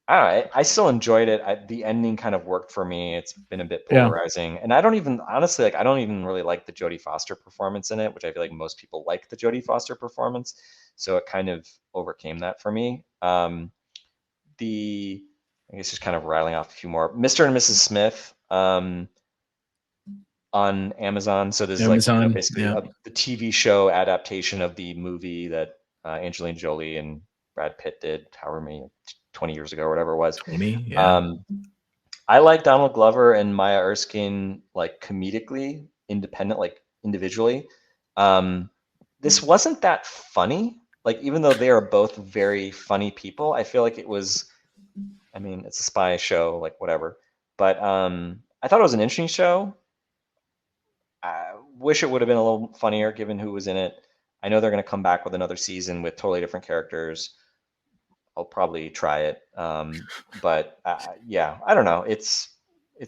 I don't know, I still enjoyed it. The ending kind of worked for me. It's been a bit polarizing. And I don't even, honestly, like, I don't even really like the Jodie Foster performance in it, which I feel like most people like the Jodie Foster performance. So it kind of overcame that for me. I guess just kind of rattling off a few more. Mr. and Mrs. Smith on Amazon. So there's like, you know, basically the TV show adaptation of the movie that Angelina Jolie and Brad Pitt did, however many, 20 years ago or whatever it was. 20, I like Donald Glover and Maya Erskine, like, comedically, independent, like, individually. This wasn't that funny. Like, even though they are both very funny people, I feel like it was I mean, it's a spy show, like whatever. But I thought it was an interesting show. I wish it would have been a little funnier given who was in it. I know they're going to come back with another season with totally different characters. I'll probably try it. But yeah, I don't know. It's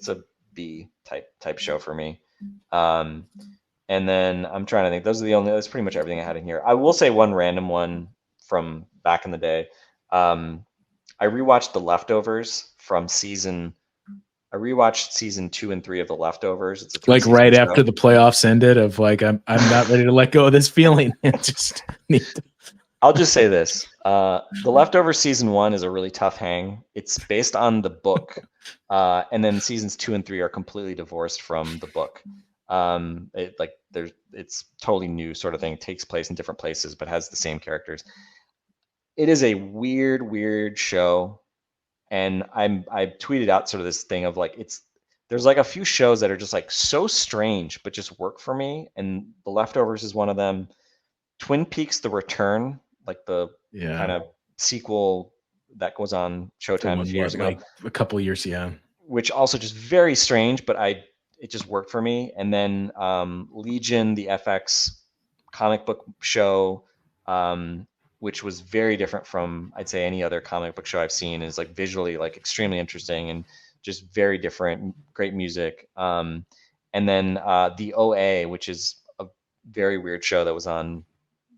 a B type show for me. And then I'm trying to think. That's pretty much everything I had in here. I will say one random one from back in the day. I rewatched The Leftovers from season. I rewatched season 2 and 3 of The Leftovers. It's a Like right show. after the playoffs ended of like, I'm not ready to let go of this feeling. Just need to. I'll just say this. The Leftovers season 1 is a really tough hang. It's based on the book. And then seasons 2 and 3 are completely divorced from the book. It's totally new sort of thing. It takes place in different places, but has the same characters. It is a weird show. And I tweeted out sort of this thing of like, there's like a few shows that are just like so strange, but just work for me. And The Leftovers is one of them. Twin Peaks: The Return, like the kind of sequel that goes on Showtime a few years ago. Like a couple of years, yeah. Which also just very strange, but it just worked for me. And then Legion, the FX comic book show, which was very different from, I'd say, any other comic book show I've seen. Is like visually like extremely interesting and just very different, great music. And then the OA, which is a very weird show that was on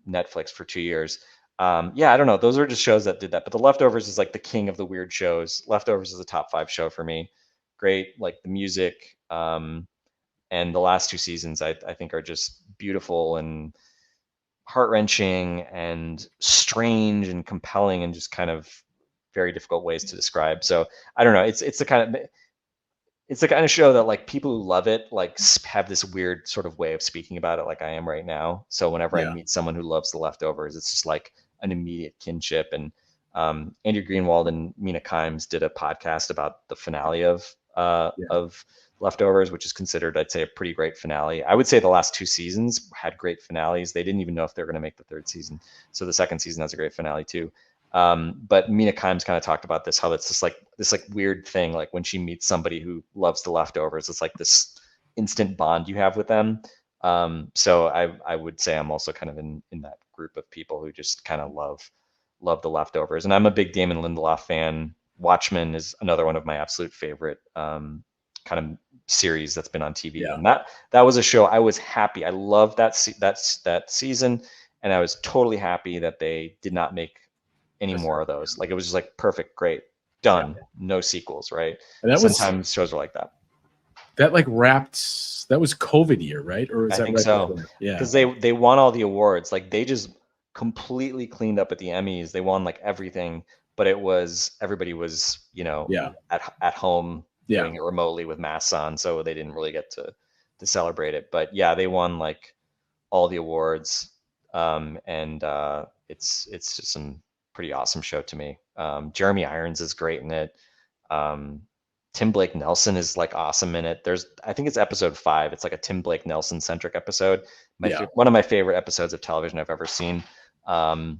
Netflix for 2 years. Yeah, I don't know. Those are just shows that did that. But The Leftovers is like the king of the weird shows. Leftovers is a top 5 show for me. Great, like the music. And the last 2 seasons, I think, are just beautiful and heart-wrenching and strange and compelling and just kind of very difficult ways to describe. So I don't know. It's the kind of show that like people who love it like have this weird sort of way of speaking about it, like I am right now. So whenever I meet someone who loves The Leftovers, it's just like an immediate kinship. And Andrew Greenwald and Mina Kimes did a podcast about the finale of Leftovers, which is considered, I'd say, a pretty great finale. I would say the last 2 seasons had great finales. They didn't even know if they were going to make the 3rd season. So the 2nd season has a great finale too. But Mina Kimes kind of talked about this, how it's just like this like weird thing, like when she meets somebody who loves The Leftovers, it's like this instant bond you have with them. So I would say I'm also kind of in that group of people who just kind of love The Leftovers. And I'm a big Damon Lindelof fan. Watchmen is another one of my absolute favorite kind of series that's been on TV. Yeah. And that was a show I was happy. I loved that season, and I was totally happy that they did not make any more of those. Like it was just like perfect, great, done, no sequels, right? And sometimes shows are like that. That like wrapped. That was COVID year, right? Or was I that think right so? Before? Yeah, because they won all the awards. Like they just completely cleaned up at the Emmys. They won like everything, but everybody was at home doing it remotely with masks on, so they didn't really get to celebrate it. But yeah, they won like all the awards, and it's just some pretty awesome show to me. Jeremy Irons is great in it. Tim Blake Nelson is like awesome in it. I think it's episode 5. It's like a Tim Blake Nelson centric episode. One of my favorite episodes of television I've ever seen. Yeah,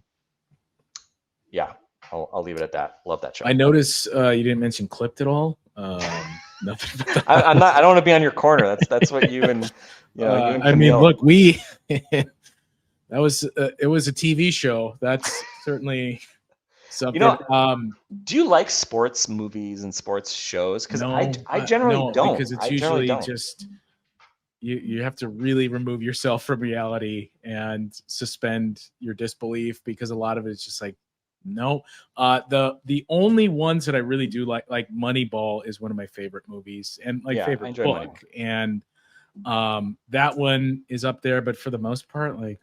I'll leave it at that. Love that show. I noticed you didn't mention Clipped at all. Nothing. I don't want to be on your corner. That's what you and I mean, look, it was a TV show. That's certainly something. Do you like sports movies and sports shows? Because no, I generally don't. Because it's usually just you have to really remove yourself from reality and suspend your disbelief, because a lot of it is just like, no. The only ones that I really do like Moneyball is one of my favorite movies and favorite book. And that one is up there, but for the most part, like,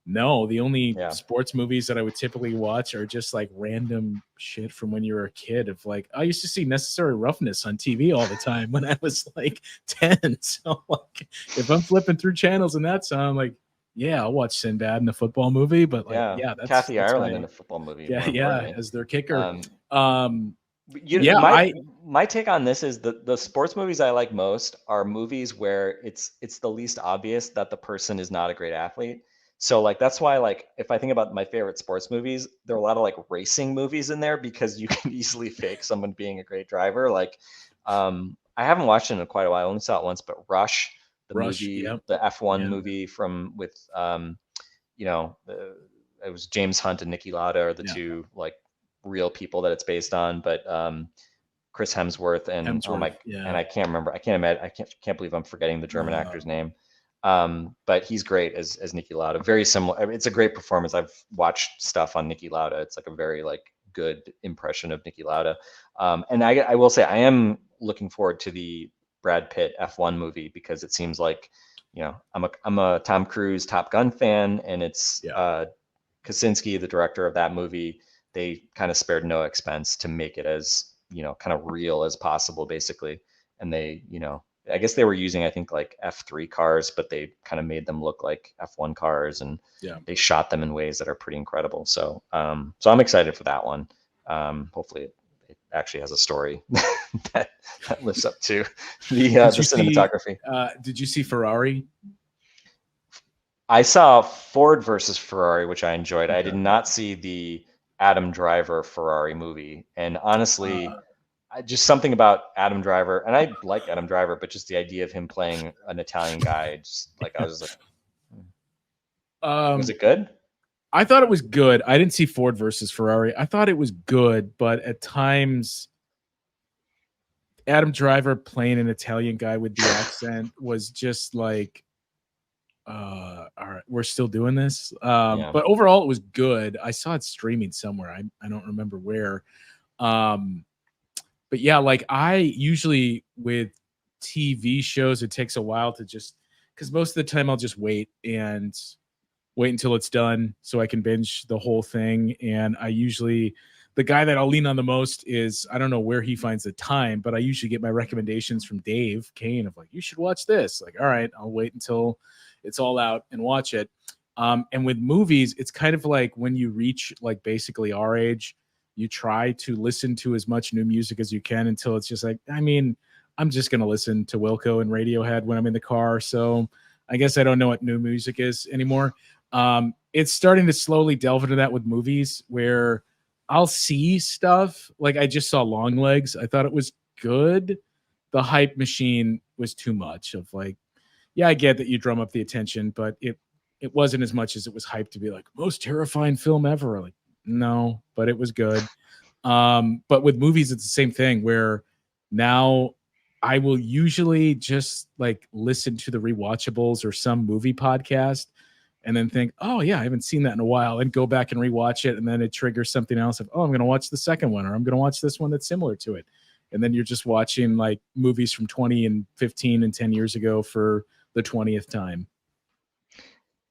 no, the only sports movies that I would typically watch are just like random shit from when you were a kid. Of like, I used to see Necessary Roughness on TV all the time when I was like 10. So like, if I'm flipping through channels and that's on, I'm like, yeah, I'll watch Sinbad in a football movie. But like, that's Kathy Ireland in a football movie. Yeah, as their kicker. My take on this is the sports movies I like most are movies where it's the least obvious that the person is not a great athlete. So like that's why like if I think about my favorite sports movies, there are a lot of like racing movies in there because you can easily fake someone being a great driver. Like I haven't watched it in quite a while. I only saw it once, but Rush, the Rush, movie, yep. the F1 Yeah. movie with you know, it was James Hunt and Niki Lauda are the two like real people that it's based on, but Chris Hemsworth and oh my, and I can't remember, I can't imagine, I can't believe I'm forgetting the German actor's name. But he's great as Niki Lauda. Very similar. I mean, it's a great performance. I've watched stuff on Niki Lauda. It's like a very like good impression of Niki Lauda. And I will say I am looking forward to the Brad Pitt F1 movie because it seems like, you know, I'm a Tom Cruise Top Gun fan, and it's Kaczynski, the director of that movie. They kind of spared no expense to make it as, you know, kind of real as possible, basically. And they, you know, I guess they were using, I think, like F3 cars, but they kind of made them look like F1 cars, and they shot them in ways that are pretty incredible. So, so I'm excited for that one. Hopefully, it actually has a story that lives up to the cinematography. Did you see Ferrari? I saw Ford versus Ferrari, which I enjoyed. Okay. I did not see the Adam Driver Ferrari movie, and honestly. Just something about Adam Driver, and I like Adam Driver, but just the idea of him playing an Italian guy, just like I was just like, was it good? I thought it was good. I didn't see Ford versus Ferrari. I thought it was good, but at times, Adam Driver playing an Italian guy with the accent was just like, all right, we're still doing this. But overall, it was good. I saw it streaming somewhere. I don't remember where. But yeah, like I usually with TV shows, it takes a while to just, because most of the time I'll just wait until it's done so I can binge the whole thing. And I usually, the guy that I'll lean on the most is, I don't know where he finds the time, but I usually get my recommendations from Dave Kane of like, you should watch this. Like, all right, I'll wait until it's all out and watch it. And with movies, it's kind of like when you reach like basically our age, you try to listen to as much new music as you can until it's just like, I mean, I'm just going to listen to Wilco and Radiohead when I'm in the car. So I guess I don't know what new music is anymore. It's starting to slowly delve into that with movies where I'll see stuff. Like I just saw Longlegs. I thought it was good. The hype machine was too much of like, yeah, I get that you drum up the attention, but it wasn't as much as it was hyped to be like most terrifying film ever. Like, no, but it was good. But with movies, it's the same thing where now I will usually just like listen to the rewatchables or some movie podcast and then think, oh yeah, I haven't seen that in a while, and go back and rewatch it. And then it triggers something else of, oh, I'm going to watch the second one, or I'm going to watch this one that's similar to it. And then you're just watching like movies from 20 and 15 and 10 years ago for the 20th time.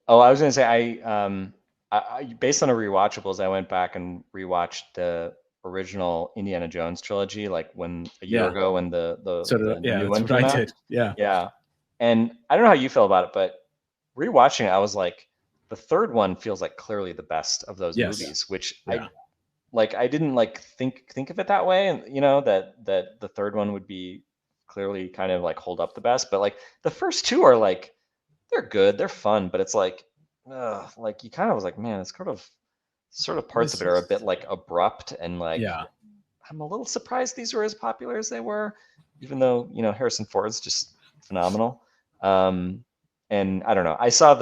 Oh, I was going to say, I based on the rewatchables, I went back and rewatched the original Indiana Jones trilogy, like when a year ago when the new one came out. Yeah. And I don't know how you feel about it, but rewatching it, I was like, the third one feels like clearly the best of those movies, which I didn't like think of it that way, and you know that the third one would be clearly kind of like hold up the best, but like the first two are like they're good, they're fun, but it's like like you kind of was like, man, it's sort of parts of it are a bit like abrupt, and like I'm a little surprised these were as popular as they were, even though, you know, Harrison Ford's just phenomenal. And I don't know, I saw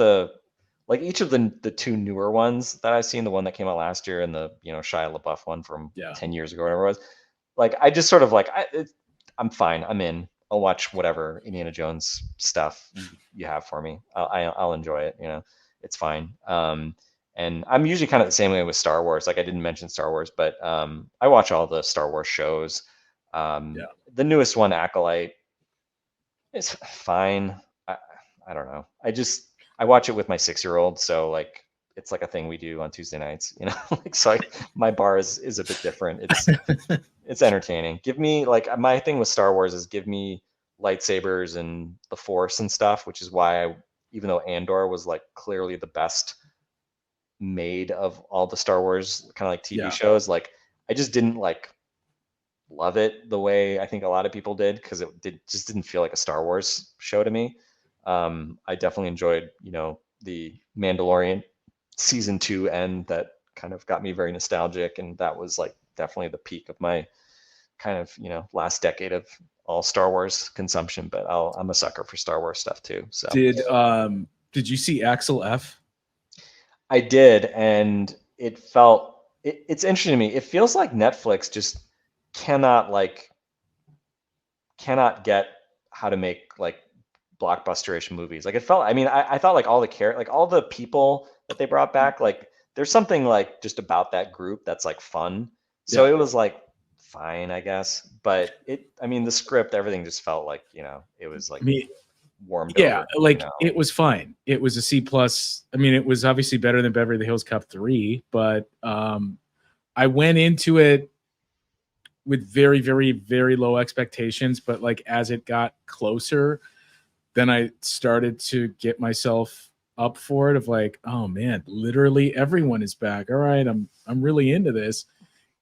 like each of the two newer ones that I've seen, the one that came out last year and the, you know, Shia LaBeouf one from 10 years ago, whatever it was, like I just sort of like I'm fine, I'm in. I'll watch whatever Indiana Jones stuff you have for me. I'll enjoy it. You know, it's fine. And I'm usually kind of the same way with Star Wars. Like I didn't mention Star Wars, but I watch all the Star Wars shows. The newest one, Acolyte, is fine. I don't know. I watch it with my 6-year-old, so like it's like a thing we do on Tuesday nights, you know. Like so, my bar is a bit different. It's entertaining. Give me like my thing with Star Wars is give me lightsabers and the Force and stuff, which is why even though Andor was like clearly the best made of all the Star Wars kind of like TV shows, like I just didn't like love it the way I think a lot of people did, because just didn't feel like a Star Wars show to me. I definitely enjoyed, you know, the Mandalorian season 2 end that kind of got me very nostalgic, and that was like definitely the peak of my kind of last decade of all Star Wars consumption. But I'm a sucker for Star Wars stuff too. So did you see Axel F? I did, and it felt it's interesting to me. It feels like Netflix just cannot get how to make like blockbuster-ish movies. Like it felt, I mean, I thought like all the people that they brought back, like there's something like just about that group that's like fun. So it was like fine, I guess. But the script, everything just felt like, it was like warmed over. It was fine. It was a C+. I mean, it was obviously better than Beverly Hills Cop 3, but I went into it with very, very, very low expectations. But like as it got closer, then I started to get myself up for it of like, oh man, literally everyone is back. All right, I'm really into this.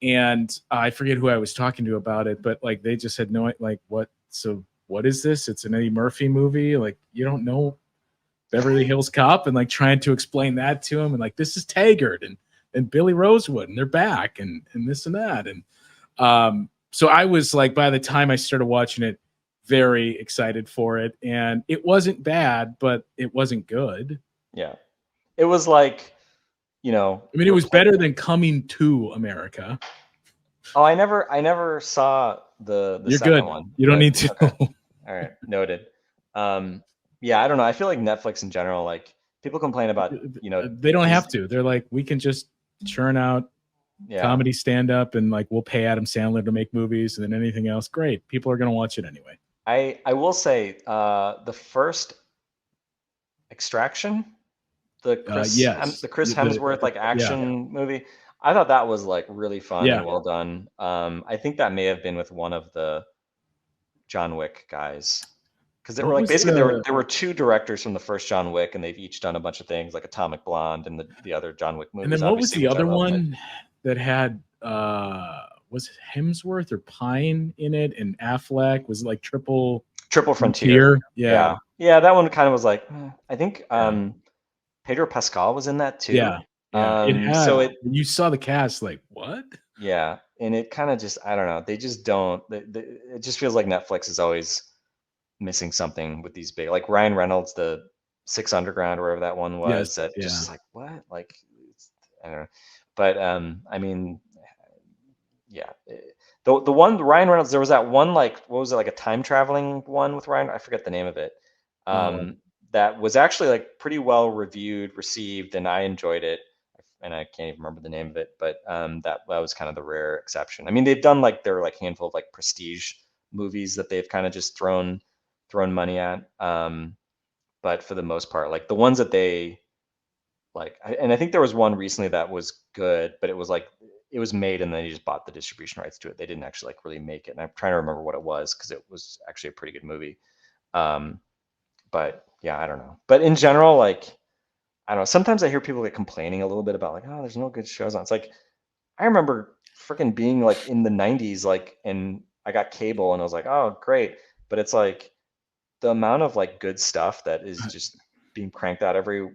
And I forget who I was talking to about it, but like they just said, no, like what? So what is this? It's an Eddie Murphy movie. Like you don't know Beverly Hills Cop, and like trying to explain that to him, and like this is Taggart and Billy Rosewood, and they're back, and this and that, and so I was like, by the time I started watching it, very excited for it, and it wasn't bad, but it wasn't good. Yeah, it was like, it was better than Coming to America. Oh, I never saw the You're second good. one. You don't need to. Okay. All right, noted. Yeah, I don't know. I feel like Netflix in general, like people complain about, they don't have to. They're like, we can just churn out comedy stand-up, and like we'll pay Adam Sandler to make movies, and then anything else, great. People are going to watch it anyway. I will say the first Extraction, the Chris Hemsworth like action movie, I thought that was like really fun and well done. I think that may have been with one of the John Wick guys, because they were like basically there were two directors from the first John Wick, and they've each done a bunch of things like Atomic Blonde and the other John Wick movies. And then what was the other one that had was it Hemsworth or Pine in it, and Affleck? Was it like Triple Frontier? Yeah, that one kind of was like, I think Pedro Pascal was in that too. You saw the cast, like what? Yeah, and it kind of just, I don't know, they just don't. It just feels like Netflix is always missing something with these big, like Ryan Reynolds, the Six Underground or whatever that one was. Just like what, like I don't know, but the one Ryan Reynolds, there was that one, like what was it, like a time traveling one with Ryan, I forget the name of it. That was actually like pretty well received, and I enjoyed it. And I can't even remember the name of it, but that was kind of the rare exception. I mean, they've done like their like handful of like prestige movies that they've kind of just thrown money at. But for the most part, like the ones that they like, and I think there was one recently that was good, but it was like it was made and then you just bought the distribution rights to it. They didn't actually like really make it. And I'm trying to remember what it was, because it was actually a pretty good movie. But yeah, I don't know. But in general, like, I don't know. Sometimes I hear people like complaining a little bit about like, oh, there's no good shows on. It's like, I remember freaking being like in the 90s, like, and I got cable and I was like, oh, great. But it's like the amount of like good stuff that is just being cranked out every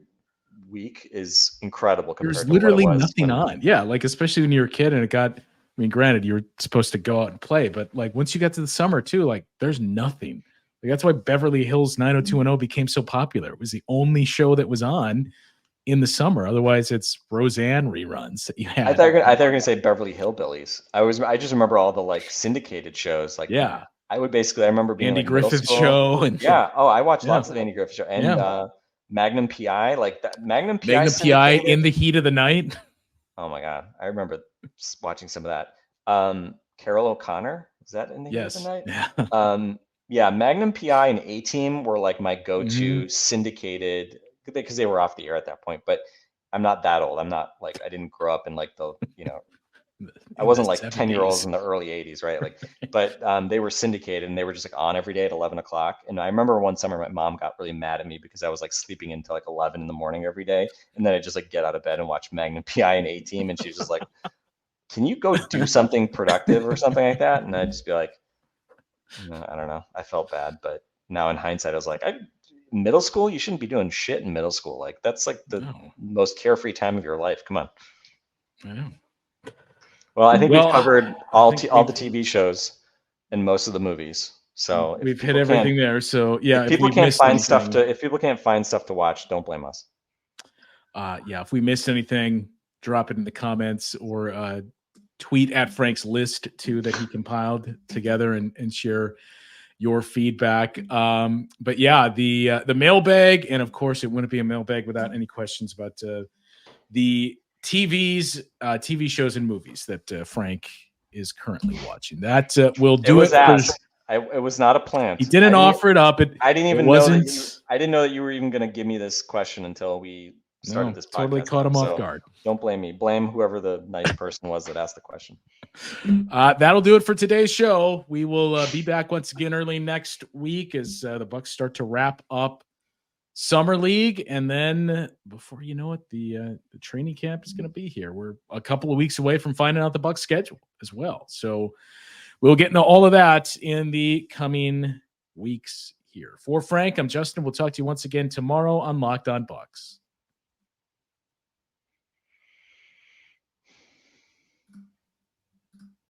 week is incredible. There's literally nothing on. Yeah. Like, especially when you were a kid and it got, I mean, granted, you were supposed to go out and play, but like once you got to the summer too, like there's nothing. Like, that's why Beverly Hills 90210 became so popular. It was the only show that was on in the summer. Otherwise, it's Roseanne reruns that you had. I thought you were going to say Beverly Hillbillies. I just remember all the like syndicated shows. Like, I remember being Andy like Griffith Show. And I watched lots of Andy Griffith Show and Magnum PI. Like that Magnum PI in the heat of the night. Oh my God, I remember watching some of that. Carol O'Connor, is that in the heat of the night? Yeah. Yeah, Magnum PI and A-Team were like my go-to syndicated, because they were off the air at that point. But I'm not that old. I'm not like, I didn't grow up in like the, I wasn't like 10-year-olds in the early 80s, right? Like, but they were syndicated and they were just like on every day at 11 o'clock. And I remember one summer my mom got really mad at me because I was like sleeping until like 11 in the morning every day. And then I'd just like get out of bed and watch Magnum PI and A-Team. And she was just like, can you go do something productive or something like that? And I'd just be like, I don't know. I felt bad, but now in hindsight, I was like, middle school, you shouldn't be doing shit in middle school. Like that's like the most carefree time of your life. Come on. I know. Well, I think we've covered all the we've- TV shows and most of the movies. So we've hit everything there. So yeah, if people can't find stuff to watch, don't blame us. Yeah, if we missed anything, drop it in the comments or tweet at Frank's list too that he compiled together and share your feedback. But yeah, the mailbag, and of course it wouldn't be a mailbag without any questions about the TV shows and movies that Frank is currently watching. That will do it. It was not a plant. He didn't offer it up. I didn't even know that I didn't know that you were even going to give me this question until we started this podcast. Totally caught him off guard. Don't blame me. Blame whoever the nice person was that asked the question. That'll do it for today's show. We will be back once again early next week as the Bucks start to wrap up Summer League, and then before you know it, the training camp is going to be here. We're a couple of weeks away from finding out the Bucks schedule as well. So we'll get into all of that in the coming weeks here. For Frank, I'm Justin. We'll talk to you once again tomorrow on Locked On Bucks.